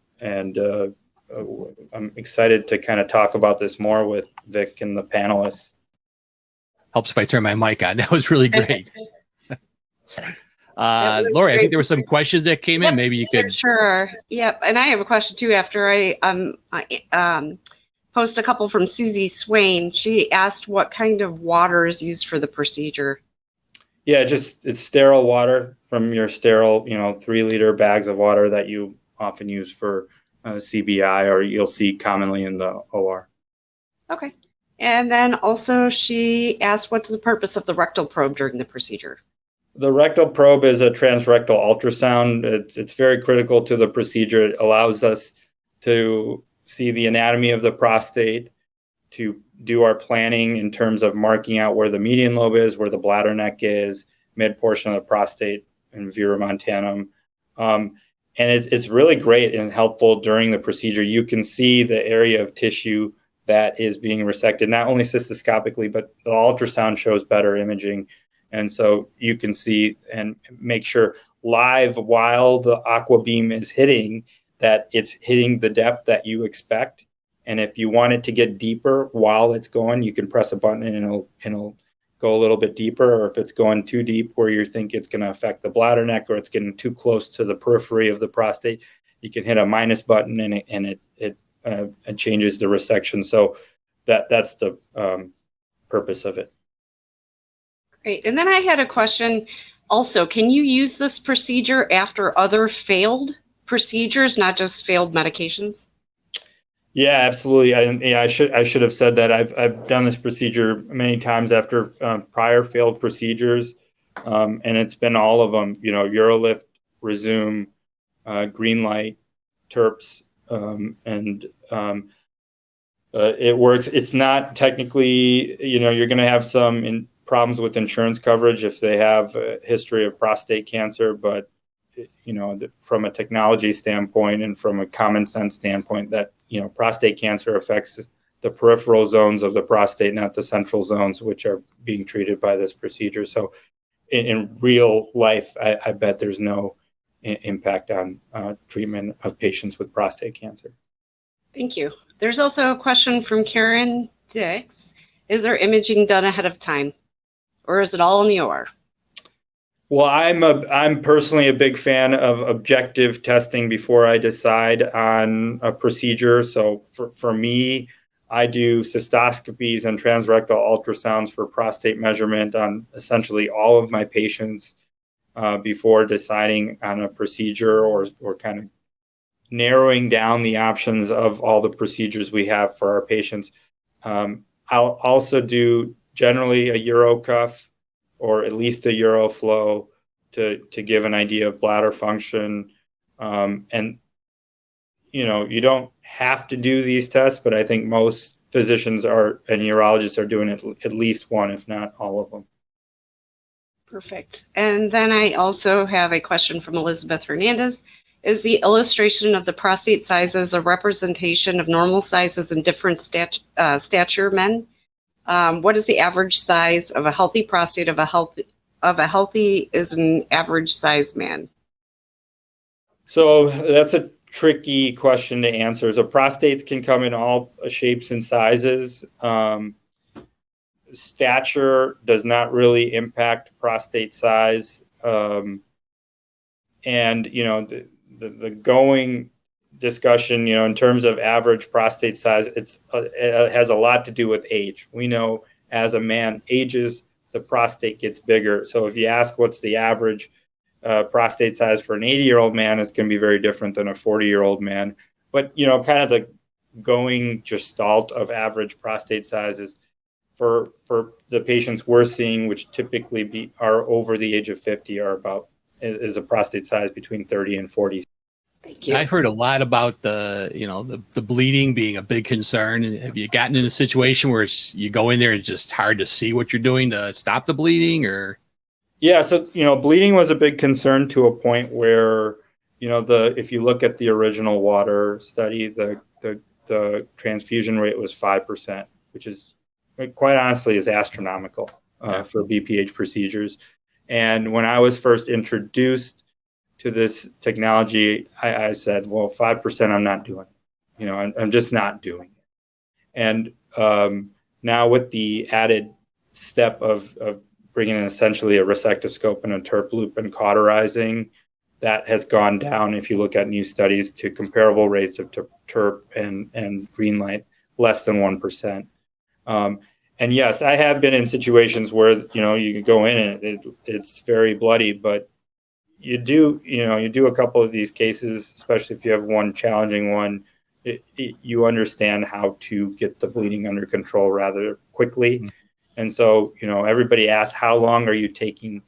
[SPEAKER 4] excited to kind of talk about this more with Vic and the panelists.
[SPEAKER 1] Helps if I turn my mic on. That was really great. Lori, I think there were some questions that came in. Maybe you could.
[SPEAKER 3] Sure. Yep. And I have a question too after I post a couple from Susie Swain. She asked what kind of water is used for the procedure.
[SPEAKER 4] Yeah, it's sterile water from your sterile, 3-liter bags of water that you often use for CBI, or you'll see commonly in the OR. Okay.
[SPEAKER 3] And then also she asked, what's the purpose of the rectal probe during the procedure?
[SPEAKER 4] The rectal probe is a transrectal ultrasound. It's very critical to the procedure. It allows us to see the anatomy of the prostate, to do our planning in terms of marking out where the median lobe is, where the bladder neck is, mid portion of the prostate and verumontanum. And it's really great and helpful during the procedure. You can see the area of tissue that is being resected, not only cystoscopically, but the ultrasound shows better imaging. And so you can see and make sure live while the aqua beam is hitting that it's hitting the depth that you expect. And if you want it to get deeper while it's going, you can press a button and it'll go a little bit deeper. Or if it's going too deep where you think it's going to affect the bladder neck or it's getting too close to the periphery of the prostate, you can hit a minus button and it changes the resection. So that's the purpose of it.
[SPEAKER 3] Great. And then I had a question also. Can you use this procedure after other failed procedures, not just failed medications?
[SPEAKER 4] Yeah, absolutely. I should have said that. I've done this procedure many times after prior failed procedures, and it's been all of them. Urolift, Resume, green light, TERPs, and it works. It's not technically, you're going to have some problems with insurance coverage if they have a history of prostate cancer, but from a technology standpoint and from a common sense standpoint, that prostate cancer affects the peripheral zones of the prostate, not the central zones, which are being treated by this procedure. So in real life, I bet there's no impact on treatment of patients with prostate cancer.
[SPEAKER 3] Thank you. There's also a question from Karen Dix. Is there imaging done ahead of time, or is it all in the OR?
[SPEAKER 4] Well, I'm personally a big fan of objective testing before I decide on a procedure. So for me, I do cystoscopies and transrectal ultrasounds for prostate measurement on essentially all of my patients before deciding on a procedure or kind of narrowing down the options of all the procedures we have for our patients. I'll also do generally a Eurocuff or at least a Euroflow to give an idea of bladder function. And, you don't have to do these tests, but I think most physicians and urologists are doing at least one, if not all of them.
[SPEAKER 3] Perfect. And then I also have a question from Elizabeth Hernandez. Is the illustration of the prostate sizes a representation of normal sizes in different stature men? What is the average size of a healthy prostate of a healthy is an average size man?
[SPEAKER 4] So that's a tricky question to answer. So prostates can come in all shapes and sizes. Stature does not really impact prostate size. And, the going discussion, in terms of average prostate size, it has a lot to do with age. We know as a man ages, the prostate gets bigger. So if you ask what's the average prostate size for an 80-year-old man, it's going to be very different than a 40-year-old man. But, kind of the going gestalt of average prostate sizes for the patients we're seeing, which typically are over the age of 50, is a prostate size between 30 and 40.
[SPEAKER 3] Thank you.
[SPEAKER 1] I've heard a lot about the bleeding being a big concern. Have you gotten in a situation where you go in there and it's just hard to see what you're doing to stop the bleeding, or?
[SPEAKER 4] Yeah, so bleeding was a big concern to a point where if you look at the original water study, the transfusion rate was 5%, which is quite honestly is astronomical for BPH procedures. And when I was first introduced to this technology, I said, well, 5% I'm not doing it. I'm just not doing it. And now with the added step of bringing in essentially a resectoscope and a TERP loop and cauterizing, that has gone down, if you look at new studies, to comparable rates of TERP and green light, less than 1%. And yes, I have been in situations where, you can go in and it's very bloody, but you do a couple of these cases, especially if you have one challenging one, you understand how to get the bleeding under control rather quickly. Mm-hmm. And so, everybody asks, how long are you taking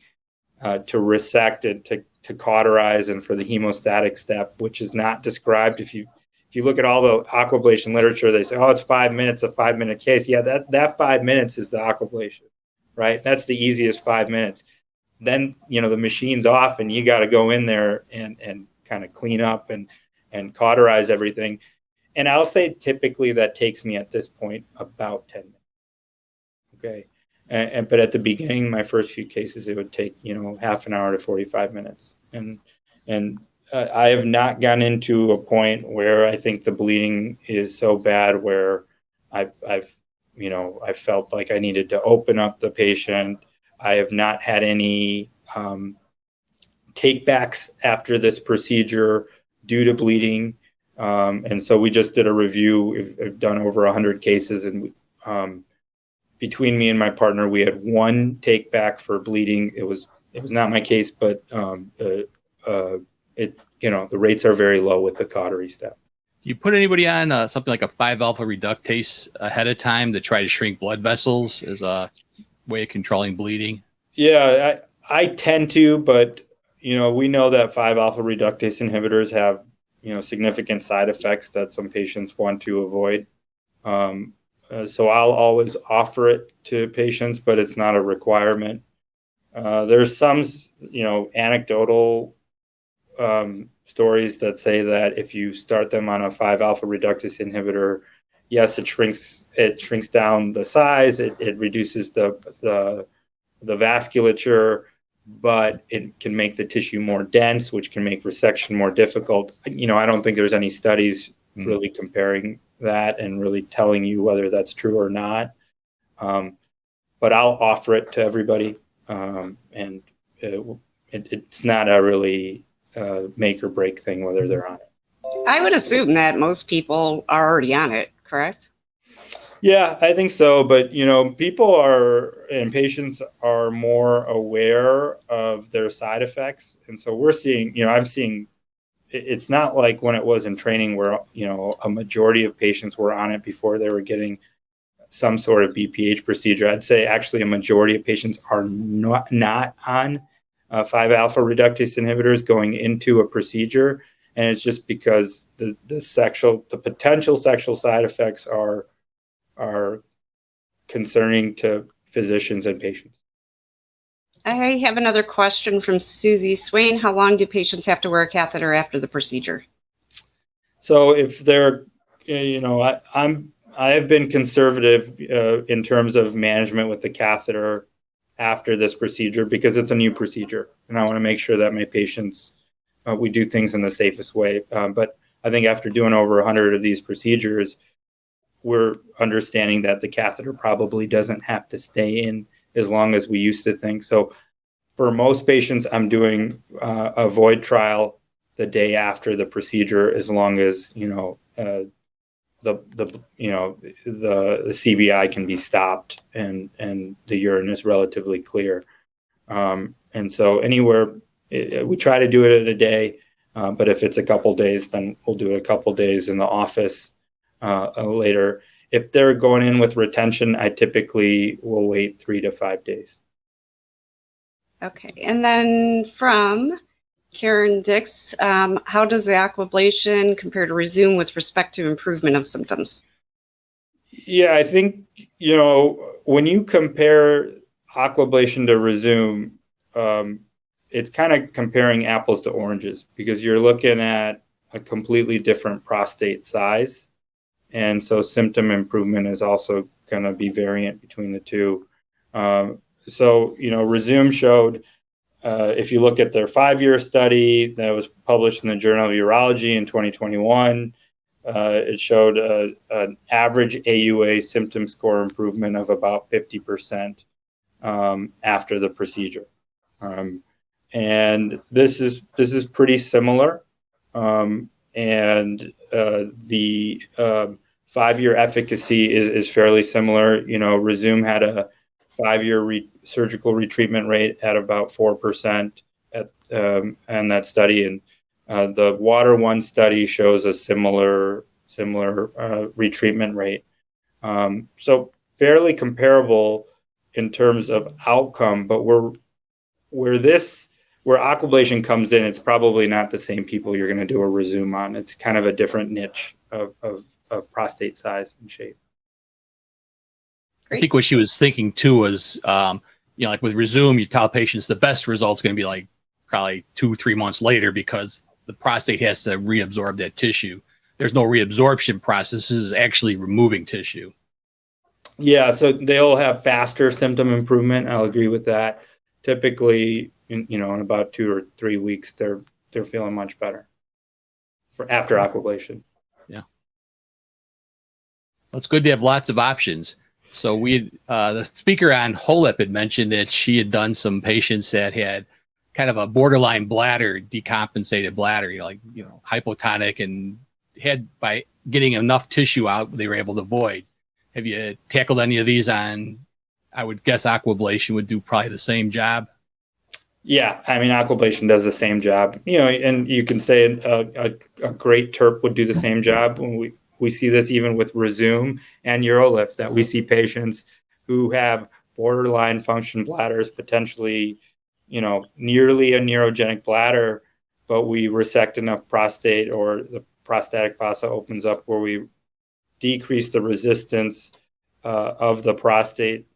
[SPEAKER 4] to resect it, to cauterize, and for the hemostatic step, which is not described. If if you look at all the aquablation literature, they say, oh, it's 5 minutes, a 5-minute case. Yeah, that 5 minutes is the aquablation, right? That's the easiest 5 minutes. Then, the machine's off and you got to go in there and kind of clean up and cauterize everything. And I'll say typically that takes me at this point about 10 minutes. Okay. But at the beginning, my first few cases, it would take, half an hour to 45 minutes. And I have not gotten into a point where I think the bleeding is so bad where I've I felt like I needed to open up the patient. I have not had any takebacks after this procedure due to bleeding. And so we just did a review. We've done over 100 cases, and between me and my partner, we had one take back for bleeding. It was not my case, but the rates are very low with the cautery step.
[SPEAKER 1] Do you put anybody on something like a 5-alpha reductase ahead of time to try to shrink blood vessels as a way of controlling bleeding?
[SPEAKER 4] Yeah, I tend to, but we know that 5-alpha reductase inhibitors have significant side effects that some patients want to avoid. So I'll always offer it to patients, but it's not a requirement. There's some, anecdotal stories that say that if you start them on a 5-alpha reductase inhibitor, yes, it shrinks down the size, it reduces the vasculature, but it can make the tissue more dense, which can make resection more difficult. I don't think there's any studies really comparing that and really telling you whether that's true or not. But I'll offer it to everybody. And it's not a really make or break thing whether they're on it.
[SPEAKER 3] I would assume that most people are already on it, correct?
[SPEAKER 4] Yeah, I think so. But, patients are more aware of their side effects. And so we're seeing, I'm seeing, it's not like when it was in training where, a majority of patients were on it before they were getting some sort of BPH procedure. I'd say actually a majority of patients are not on 5-alpha reductase inhibitors going into a procedure. And it's just because the potential sexual side effects are concerning to physicians and patients.
[SPEAKER 3] I have another question from Susie Swain. How long do patients have to wear a catheter after the procedure?
[SPEAKER 4] So if they're, I have been conservative in terms of management with the catheter after this procedure because it's a new procedure. And I want to make sure that my patients, we do things in the safest way. But I think after doing over 100 of these procedures, we're understanding that the catheter probably doesn't have to stay in as long as we used to think. So for most patients, I'm doing a void trial the day after the procedure, as long as, the CBI can be stopped and the urine is relatively clear. And so anywhere, we try to do it in a day, but if it's a couple days, then we'll do it a couple days in the office later. If they're going in with retention, I typically will wait 3 to 5 days.
[SPEAKER 3] Okay. And then from Karen Dix, how does the aquablation compare to Resume with respect to improvement of symptoms?
[SPEAKER 4] Yeah, I think, when you compare aquablation to Resume, it's kind of comparing apples to oranges because you're looking at a completely different prostate size. And so symptom improvement is also going to be variant between the two. So Resume showed, if you look at their 5-year study that was published in the Journal of Urology in 2021, it showed an average AUA symptom score improvement of about 50% after the procedure. And this is pretty similar. And the 5-year efficacy is fairly similar. Resume had a 5-year surgical retreatment rate at about 4% in that study, and the Water One study shows a similar retreatment rate. So fairly comparable in terms of outcome, but where where aquablation comes in, it's probably not the same people you're going to do a resume on. It's kind of a different niche of prostate size and shape.
[SPEAKER 1] I think what she was thinking too was, like with resume, you tell patients the best result's going to be like probably 2-3 months later because the prostate has to reabsorb that tissue. There's no reabsorption process. This is actually removing tissue.
[SPEAKER 4] Yeah, so they'll have faster symptom improvement. I'll agree with that. Typically, in about 2 or 3 weeks, they're feeling much better after aquablation.
[SPEAKER 1] Yeah, well, it's good to have lots of options. So the speaker on HOLEP had mentioned that she had done some patients that had kind of a borderline bladder, decompensated bladder, hypotonic, and had, by getting enough tissue out, they were able to void. Have you tackled any of these on? I would guess aquablation would do probably the same job.
[SPEAKER 4] Yeah, I mean, aquablation does the same job, and you can say a great TERP would do the same job. When we see this even with resume and urolift, that we see patients who have borderline function bladders, potentially, nearly a neurogenic bladder, but we resect enough prostate, or the prostatic fossa opens up where we decrease the resistance of the prostate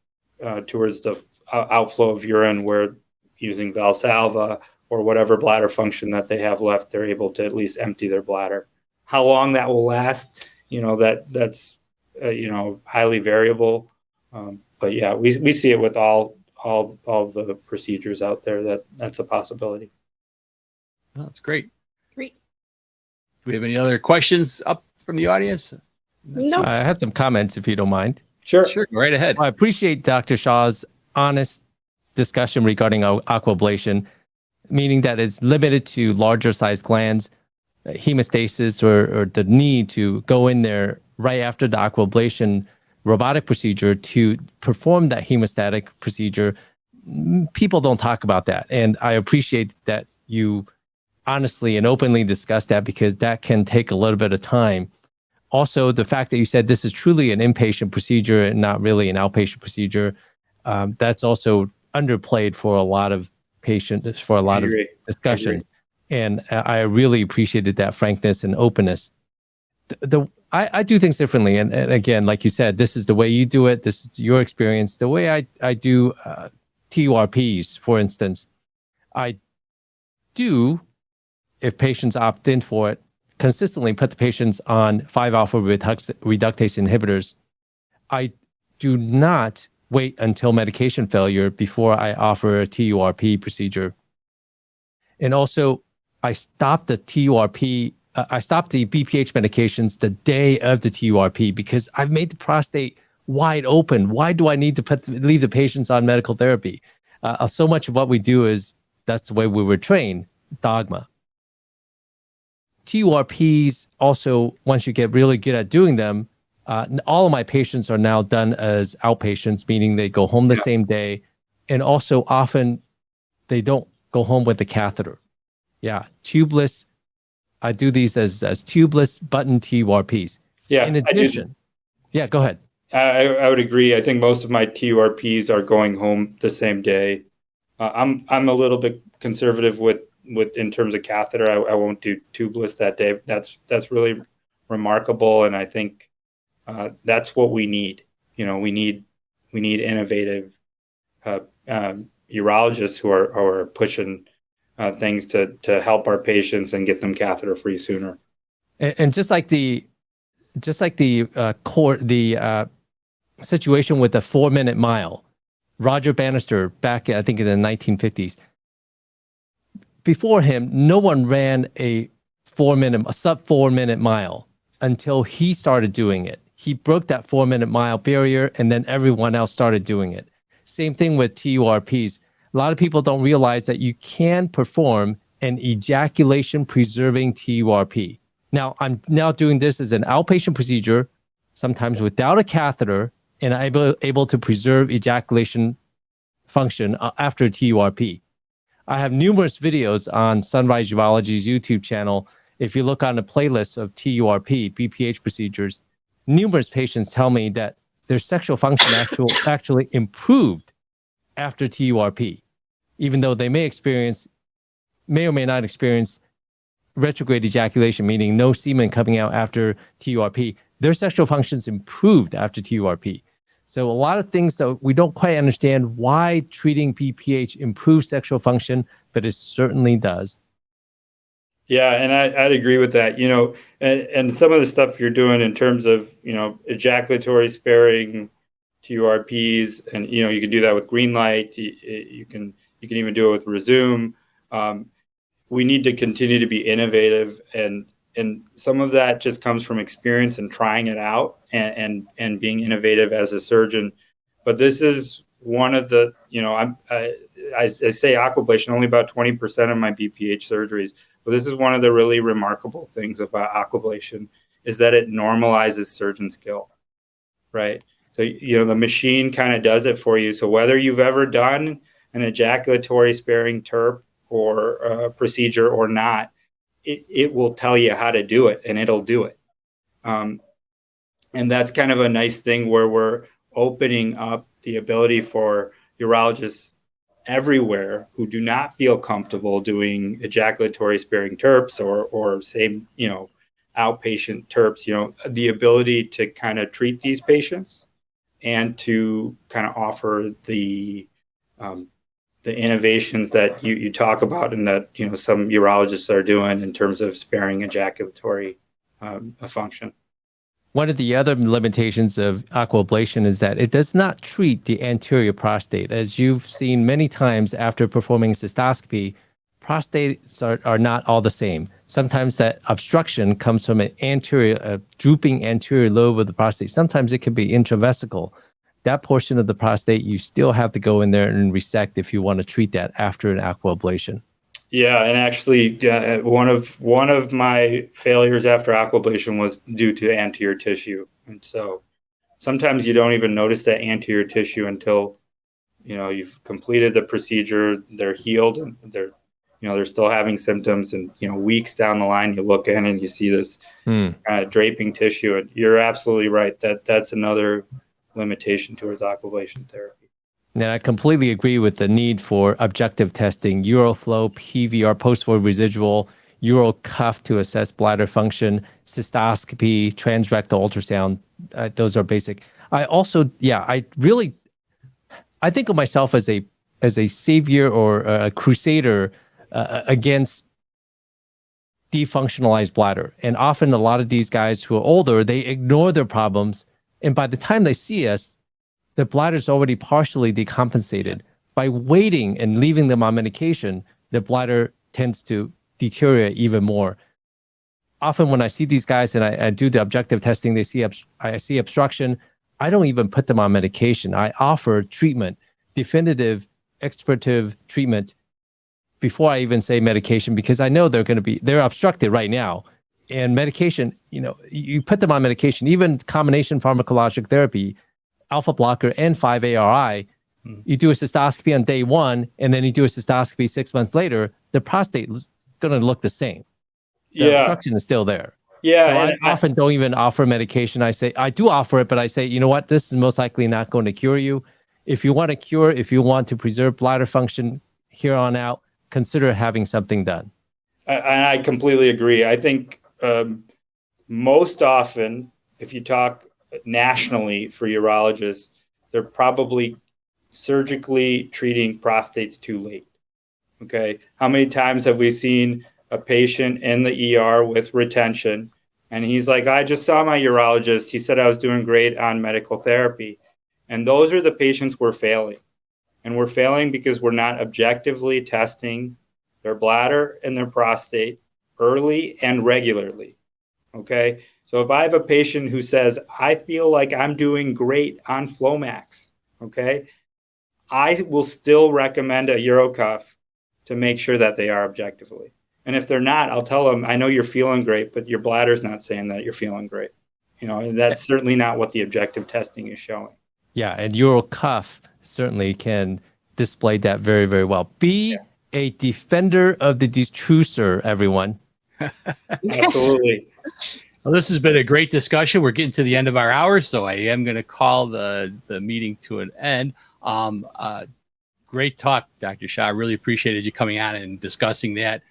[SPEAKER 4] towards the outflow of urine, where using Valsalva or whatever bladder function that they have left, they're able to at least empty their bladder. How long that will last, that's highly variable. But yeah, we see it with all the procedures out there. That's a possibility.
[SPEAKER 1] Well, that's great.
[SPEAKER 3] Great.
[SPEAKER 1] Do we have any other questions up from the audience?
[SPEAKER 3] No.
[SPEAKER 2] I had some comments, if you don't mind.
[SPEAKER 4] Sure.
[SPEAKER 1] Go right ahead.
[SPEAKER 2] I appreciate Dr. Shah's honest discussion regarding aquablation, meaning that it's limited to larger sized glands, hemostasis, or the need to go in there right after the aquablation robotic procedure to perform that hemostatic procedure. People don't talk about that. And I appreciate that you honestly and openly discuss that, because that can take a little bit of time. Also, the fact that you said this is truly an inpatient procedure and not really an outpatient procedure, that's also underplayed for a lot of patients, for a lot of discussions. And I really appreciated that frankness and openness. I do things differently. And again, like you said, this is the way you do it. This is your experience. The way I do TURPs, for instance, I do, if patients opt in for it, consistently put the patients on 5-alpha reductase inhibitors. I do not wait until medication failure before I offer a TURP procedure. And also, I stopped the BPH medications the day of the TURP because I've made the prostate wide open. Why do I need to leave the patients on medical therapy? So much of what we do that's the way we were trained, dogma. TURPs also, once you get really good at doing them, all of my patients are now done as outpatients, meaning they go home the same day. And also often they don't go home with the catheter. Yeah, tubeless. I do these as tubeless button TURPs. Yeah. In addition, yeah, go ahead.
[SPEAKER 4] I would agree. I think most of my TURPs are going home the same day. I'm a little bit conservative with in terms of catheter. I won't do tubeless that day. That's really remarkable, and I think that's what we need. We need innovative urologists who are pushing things to help our patients and get them catheter free sooner.
[SPEAKER 2] And just like the situation with the 4-minute mile, Roger Bannister back, I think in the 1950s. Before him, no one ran a sub 4-minute mile until he started doing it. He broke that 4-minute mile barrier, and then everyone else started doing it. Same thing with TURPs. A lot of people don't realize that you can perform an ejaculation preserving TURP. Now, I'm now doing this as an outpatient procedure, sometimes without a catheter, and I'm able to preserve ejaculation function after TURP. I have numerous videos on Sunrise Urology's YouTube channel. If you look on the playlist of TURP, BPH procedures, numerous patients tell me that their sexual function actually improved after TURP, even though they may experience may or may not experience retrograde ejaculation, meaning no semen coming out after TURP, their sexual functions improved after TURP. So a lot of things that we don't quite understand why treating BPH improves sexual function, but it certainly does.
[SPEAKER 4] Yeah, and I'd agree with that. And some of the stuff you're doing in terms of, ejaculatory sparing TURPs, and you can do that with green light. You can even do it with Resume. We need to continue to be innovative, and some of that just comes from experience and trying it out and being innovative as a surgeon. But this is one of the, I say Aquablation, only about 20% of my BPH surgeries. But this is one of the really remarkable things about Aquablation, is that it normalizes surgeon skill, right? So, the machine kind of does it for you. So whether you've ever done an ejaculatory sparing TURP or procedure or not, it will tell you how to do it, and it'll do it. And that's kind of a nice thing where we're opening up the ability for urologists everywhere who do not feel comfortable doing ejaculatory sparing TURPs or same, outpatient TURPs, the ability to kind of treat these patients and to kind of offer the innovations that you talk about and that, some urologists are doing in terms of sparing ejaculatory function.
[SPEAKER 2] One of the other limitations of aquablation is that it does not treat the anterior prostate. As you've seen many times after performing cystoscopy, prostates are not all the same. Sometimes that obstruction comes from a drooping anterior lobe of the prostate. Sometimes it can be intravesical. That portion of the prostate, you still have to go in there and resect if you want to treat that after an aquablation.
[SPEAKER 4] Yeah, and actually, one of my failures after aquablation was due to anterior tissue, and so sometimes you don't even notice that anterior tissue until you've completed the procedure. They're healed, and they're still having symptoms, and weeks down the line, you look in and you see this draping tissue. And you're absolutely right that's another limitation towards aquablation therapy.
[SPEAKER 2] And I completely agree with the need for objective testing, uroflow, PVR, post-void residual, ural cuff to assess bladder function, cystoscopy, transrectal ultrasound. Those are basic. I also, I think of myself as a savior or a crusader against defunctionalized bladder. And often a lot of these guys who are older, they ignore their problems. And by the time they see us, the bladder is already partially decompensated. By waiting and leaving them on medication, the bladder tends to deteriorate even more. Often when I see these guys and I do the objective testing, I see obstruction. I don't even put them on medication. I offer treatment, definitive, expirative treatment before I even say medication, because I know they're obstructed right now. And medication, you put them on medication, even combination pharmacologic therapy, alpha blocker and 5-ARI, you do a cystoscopy on day one, and then you do a cystoscopy 6 months later, the prostate is going to look the same. The obstruction is still there.
[SPEAKER 4] Yeah.
[SPEAKER 2] So I often don't even offer medication. I do offer it, but I say, you know what, this is most likely not going to cure you. If you want to cure, if you want to preserve bladder function here on out, consider having something done.
[SPEAKER 4] I completely agree. I think most often, if you talk nationally for urologists, they're probably surgically treating prostates too late. Okay. How many times have we seen a patient in the ER with retention and he's like, I just saw my urologist. He said I was doing great on medical therapy. And those are the patients we're failing. And we're failing because we're not objectively testing their bladder and their prostate early and regularly. Okay. So if I have a patient who says, I feel like I'm doing great on Flomax, okay, I will still recommend a Urocuff to make sure that they are objectively. And if they're not, I'll tell them, I know you're feeling great, but your bladder's not saying that you're feeling great. And that's certainly not what the objective testing is showing.
[SPEAKER 2] Yeah, and Urocuff certainly can display that very, very well. Be a defender of the detrusor, everyone.
[SPEAKER 4] Absolutely.
[SPEAKER 1] Well, this has been a great discussion. We're getting to the end of our hour, so I am going to call the meeting to an end. great talk, Dr. Shah. I really appreciated you coming on and discussing that.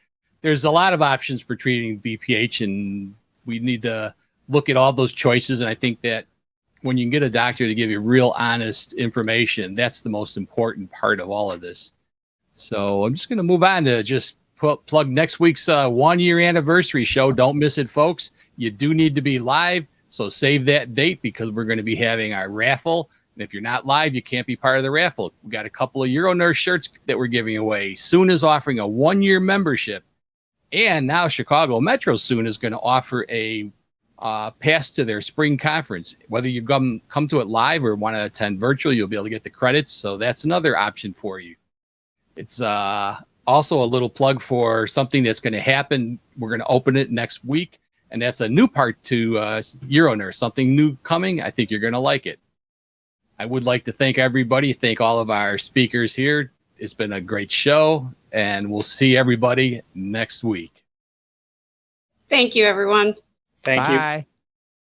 [SPEAKER 1] There's a lot of options for treating BPH, and we need to look at all those choices. And I think that when you can get a doctor to give you real honest information, that's the most important part of all of this. So I'm just going to move on to just plug next week's 1-year anniversary show. Don't miss it, folks. You do need to be live. So save that date because we're going to be having our raffle. And if you're not live, you can't be part of the raffle. We got a couple of Euronurse shirts that we're giving away. Soon is offering a 1-year membership. And now Chicago Metro soon is going to offer a pass to their spring conference. Whether you come to it live or want to attend virtual, you'll be able to get the credits. So that's another option for you. It's also a little plug for something that's going to happen. We're going to open it next week. And that's a new part to Euronurse, something new coming. I think you're going to like it. I would like to thank everybody, thank all of our speakers here. It's been a great show, and we'll see everybody next week.
[SPEAKER 3] Thank you, everyone.
[SPEAKER 4] Thank you.
[SPEAKER 2] Bye.